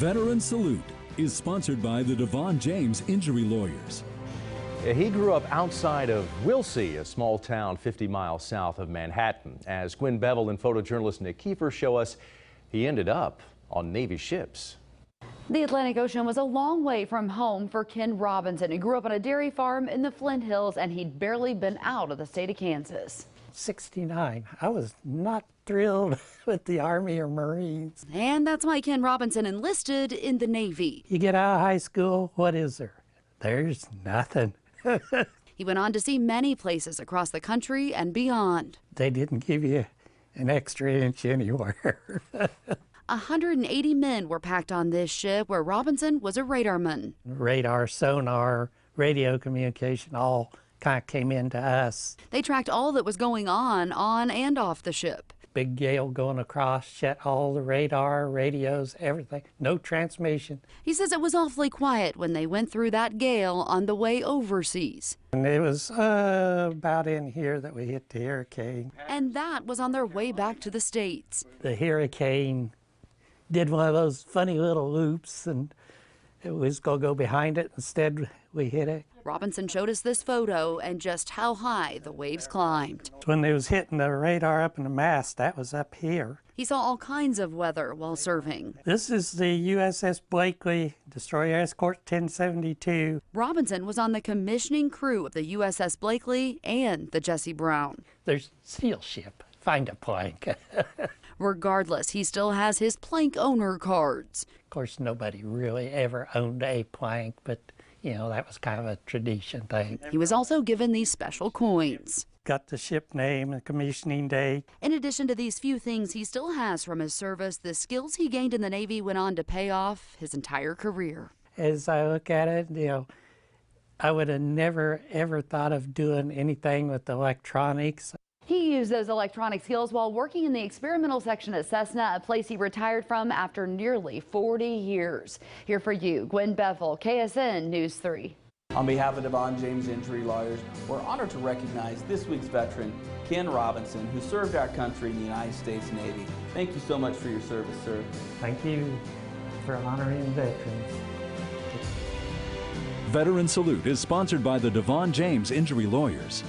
Veteran Salute is sponsored by the Devon James Injury Lawyers. He grew up outside of Willsey, a small town 50 miles south of Manhattan. As Gwen Bevel and photojournalist Nick Kiefer show us, he ended up on Navy ships. The Atlantic Ocean was a long way from home for Ken Robinson. He grew up on a dairy farm in the Flint Hills, and he'd barely been out of the state of Kansas. 69. I was not thrilled with the Army or Marines. And that's why Ken Robinson enlisted in the Navy. You get out of high school, what is there? There's nothing. He went on to see many places across the country and beyond. They didn't give you an extra inch anywhere. 180 men were packed on this ship where Robinson was a radarman. Radar, sonar, radio communication, all kind of came into us. They tracked all that was going on and off the ship. Big gale going across, shut all the radar, radios, everything. No transmission. He says it was awfully quiet when they went through that gale on the way overseas. And it was about in here that we hit the hurricane. And that was on their way back to the States. The hurricane did one of those funny little loops, and it was going to go behind it. Instead, we hit it. Robinson showed us this photo and just how high the waves climbed. When they was hitting the radar up in the mast, that was up here. He saw all kinds of weather while serving. This is the USS Blakely, Destroyer Escort 1072. Robinson was on the commissioning crew of the USS Blakely and the Jesse Brown. There's steel ship. Find a plank. Regardless, he still has his plank owner cards. Of course, nobody really ever owned a plank, but you know, that was kind of a tradition thing. He was also given these special coins. Got the ship name and commissioning date. In addition to these few things he still has from his service, the skills he gained in the Navy went on to pay off his entire career. As I look at it, you know, I would have never, ever thought of doing anything with electronics. He used those electronic skills while working in the experimental section at Cessna, a place he retired from after nearly 40 years. Here for you, Gwen Bevel, KSN News 3. On behalf of Devon James Injury Lawyers, we're honored to recognize this week's veteran, Ken Robinson, who served our country in the United States Navy. Thank you so much for your service, sir. Thank you for honoring veterans. Veteran Salute is sponsored by the Devon James Injury Lawyers.